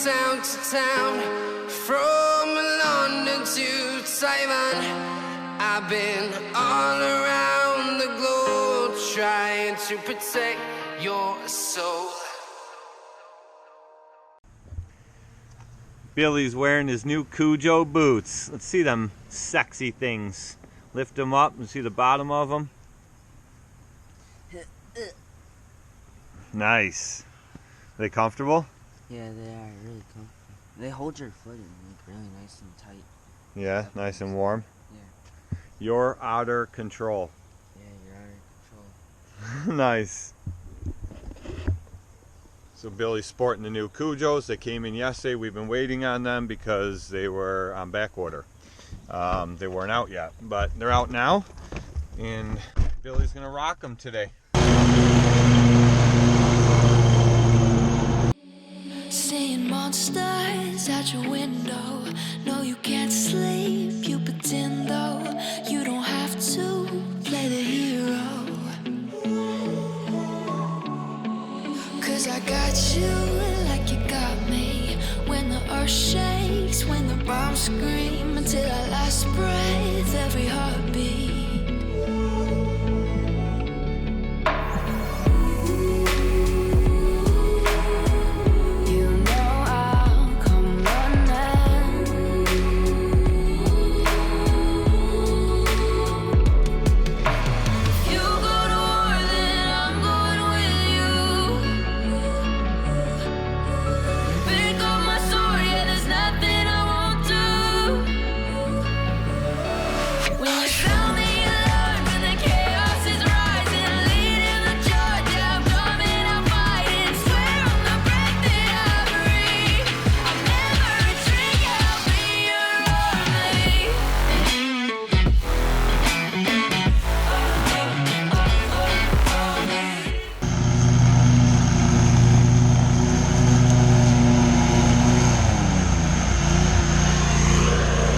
town to town, from London to Taiwan. I've been all around the globe trying to protect your soul. Billy's wearing his new Cujo boots. Let's see them sexy things. Lift them up and see the bottom of them. Nice. Are they comfortable? Yeah, they are really comfortable. They hold your foot in like really nice and tight. Yeah, nice and warm. Yeah. You're outer control. Yeah, you're out of control. Nice. So Billy's sporting the new Cujos. They came in yesterday. We've been waiting on them because they were on back order. They weren't out yet, but they're out now, and Billy's gonna rock them today. Seeing monsters out your window. No, you can't sleep. You pretend though you don't have to play the hero. 'Cause I got you like you got me. When the earth shakes, when the bombs scream, until our last breath, every heartbeat.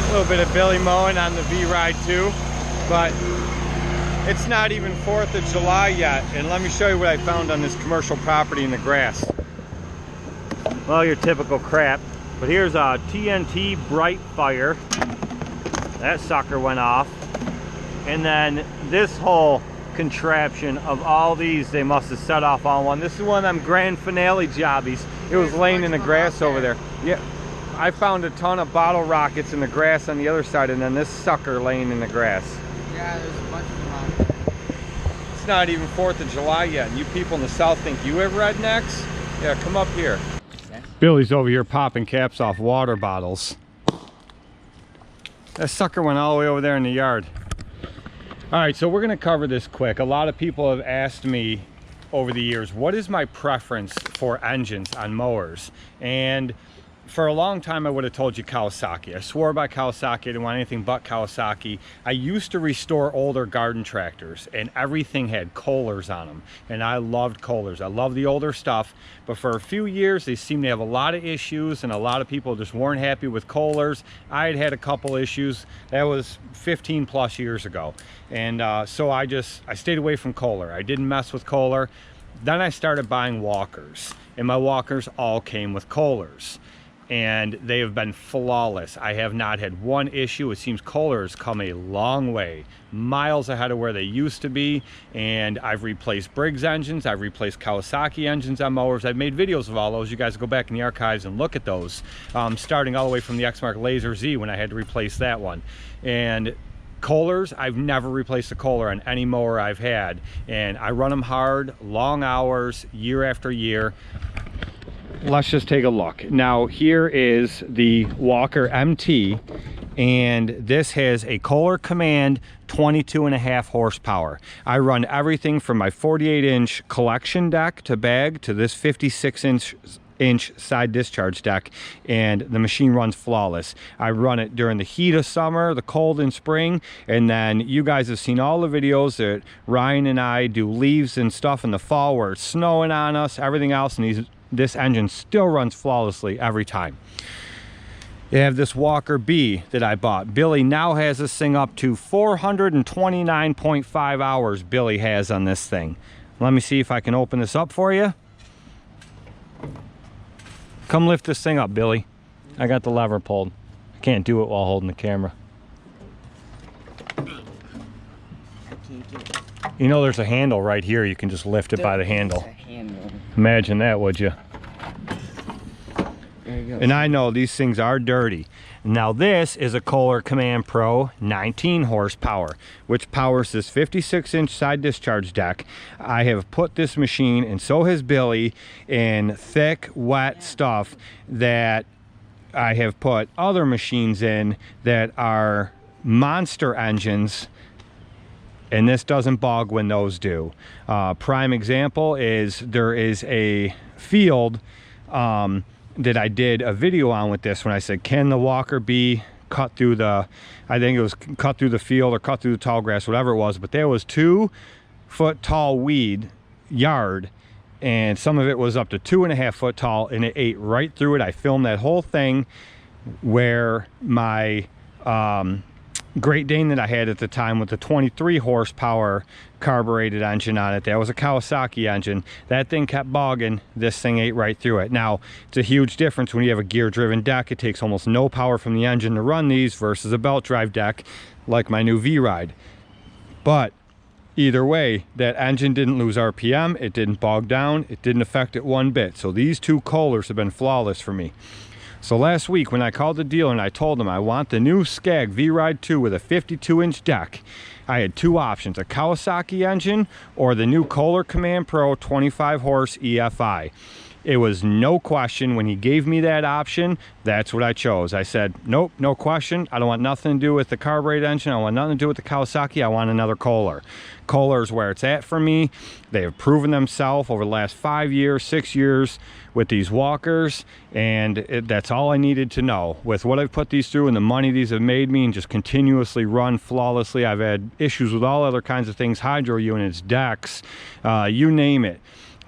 A little bit of Billy mowing on the V-Ride too, but it's not even 4th of July yet, and let me show you what I found on this commercial property in the grass. Well, your typical crap, but here's a TNT bright fire. That sucker went off, and then this whole contraption of all these, they must have set off on one. This is one of them grand finale jobbies. It was laying in the grass over there. Yeah. I found a ton of bottle rockets in the grass on the other side, and then this sucker laying in the grass. Yeah, there's a bunch of them out there. It's not even 4th of July yet, and you people in the South think you have rednecks? Yeah, come up here. Okay. Billy's over here popping caps off water bottles. That sucker went all the way over there in the yard. All right, so we're gonna cover this quick. A lot of people have asked me over the years, what is my preference for engines on mowers? And for a long time, I would have told you Kawasaki. I swore by Kawasaki. I didn't want anything but Kawasaki. I used to restore older garden tractors, and everything had Kohlers on them. And I loved Kohlers. I love the older stuff. But for a few years, they seemed to have a lot of issues, and a lot of people just weren't happy with Kohlers. I had had a couple issues. That was 15 plus years ago. And so I stayed away from Kohler. I didn't mess with Kohler. Then I started buying walkers, and my walkers all came with Kohlers. And they have been flawless. I have not had one issue. It seems Kohler has come a long way, miles ahead of where they used to be. And I've replaced Briggs engines. I've replaced Kawasaki engines on mowers. I've made videos of all those. You guys go back in the archives and look at those, starting all the way from the Exmark Laser Z when I had to replace that one. And Kohlers, I've never replaced a Kohler on any mower I've had. And I run them hard, long hours, year after year. Let's just take a look. Now here is the Walker MT, and this has a Kohler Command 22.5 horsepower. I run everything from my 48-inch collection deck to bag to this 56-inch side discharge deck, and the machine runs flawless. I run it during the heat of summer, the cold in spring, and then you guys have seen all the videos that Ryan and I do leaves and stuff in the fall where it's snowing on us, everything else, and this engine still runs flawlessly every time. They have this Walker B that I bought. Billy now has this thing up to 429.5 hours Billy has on this thing. Let me see if I can open this up for you. Come lift this thing up, Billy. I got the lever pulled. I can't do it while holding the camera. I can't get it. You know there's a handle right here. You can just lift it by the handle. It's a handle. Imagine that, would you? There you go. And I know these things are dirty. Now this is a Kohler Command Pro 19 horsepower, which powers this 56-inch side discharge deck. I have put this machine, and so has Billy, in thick, wet stuff that I have put other machines in that are monster engines, and this doesn't bog when those do. Prime example is there is a field that I did a video on with this when I said, can the walker be cut through the, I think it was cut through the field or cut through the tall grass, whatever it was, but there was 2-foot tall weed yard, and some of it was up to 2.5 foot tall, and it ate right through it. I filmed that whole thing where my Great Dane that I had at the time with the 23 horsepower carbureted engine on it, that was a Kawasaki engine, that thing kept bogging, this thing ate right through it. Now it's a huge difference when you have a gear driven deck. It takes almost no power from the engine to run these versus a belt drive deck like my new V-Ride. But either way, that engine didn't lose RPM, it didn't bog down, it didn't affect it one bit. So these two Kohlers have been flawless for me. So last week when I called the dealer and I told him I want the new Skag V-Ride 2 with a 52-inch deck, I had two options, a Kawasaki engine or the new Kohler Command Pro 25 horse EFI. It was no question when he gave me that option, that's what I chose. I said, nope, no question. I don't want nothing to do with the carbureted engine. I want nothing to do with the Kawasaki. I want another Kohler. Kohler's where it's at for me. They have proven themselves over the last 5 years, 6 years with these walkers, and that's all I needed to know. With what I've put these through and the money these have made me and just continuously run flawlessly. I've had issues with all other kinds of things, hydro units, decks, you name it.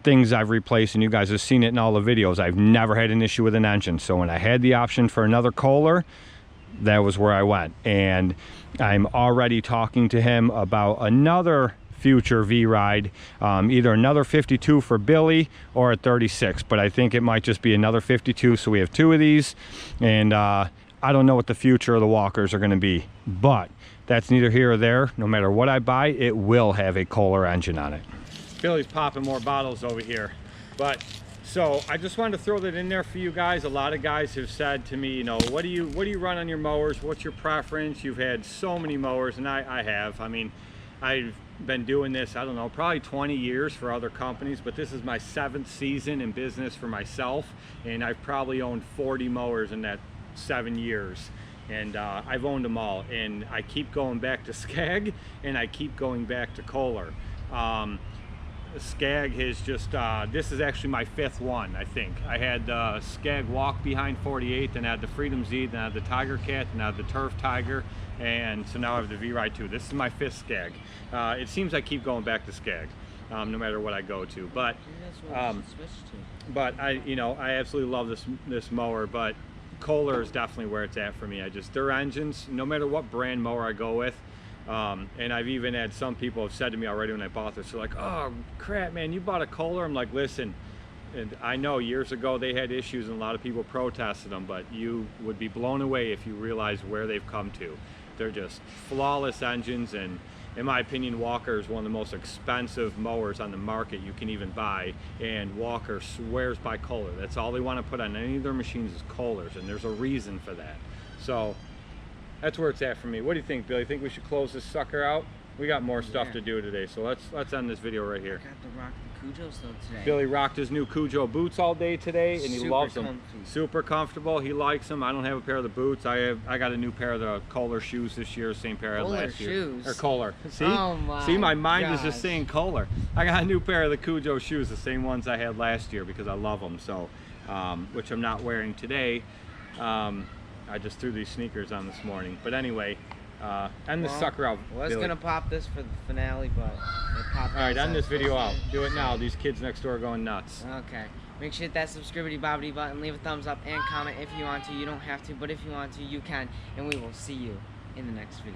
Things I've replaced, and you guys have seen it in all the videos. I've never had an issue with an engine. So when I had the option for another Kohler, that was where I went. And I'm already talking to him about another future V-Ride, either another 52 for Billy or a 36, but I think it might just be another 52. So we have two of these, and I don't know what the future of the walkers are going to be, but that's neither here or there. No matter what I buy, it will have a Kohler engine on it. Billy's popping more bottles over here, but so I just wanted to throw that in there for you guys. A lot of guys have said to me, you know, what do you run on your mowers? What's your preference? You've had so many mowers, and I have. I mean, I've been doing this, I don't know, probably 20 years for other companies, but this is my 7th season in business for myself, and I've probably owned 40 mowers in that 7 years. And I've owned them all, and I keep going back to Skag, and I keep going back to Kohler. Skag has just, this is actually my 5th one, I think. I had the Skag Walk behind 48, then I had the Freedom Z, then I had the Tiger Cat, then I had the Turf Tiger, and so now I have the V-Ride 2. This is my 5th Skag. It seems I keep going back to Skag, no matter what I go to. But you know, I absolutely love this mower, but Kohler is definitely where it's at for me. Their engines, no matter what brand mower I go with, and I've even had some people have said to me already when I bought this, they're like, oh crap man, you bought a Kohler? I'm like, listen, and I know years ago they had issues and a lot of people protested them, but you would be blown away if you realize where they've come to. They're just flawless engines, and in my opinion, Walker is one of the most expensive mowers on the market you can even buy, and Walker swears by Kohler. That's all they want to put on any of their machines is Kohlers, and there's a reason for that. So that's where it's at for me. What do you think, Billy? Think we should close this sucker out? We got more stuff to do today, so let's end this video right here. I got to rock the Cujo still today. Billy rocked his new Cujo boots all day today, and he loves them. Super comfortable. He likes them. I don't have a pair of the boots. I got a new pair of the Kohler shoes this year, same pair I had last year. Shoes? Or Kohler. See? Oh my See, my mind gosh. is just saying Kohler. I got a new pair of the Cujo shoes, the same ones I had last year because I love them. So, which I'm not wearing today. I just threw these sneakers on this morning. But anyway, end this sucker out. I was gonna pop this for the finale, but it popped. All right, end this video out. Do it now. These kids next door are going nuts. Okay. Make sure to hit that subscribity-bobbity button, leave a thumbs up, and comment if you want to. You don't have to, but if you want to, you can. And we will see you in the next video.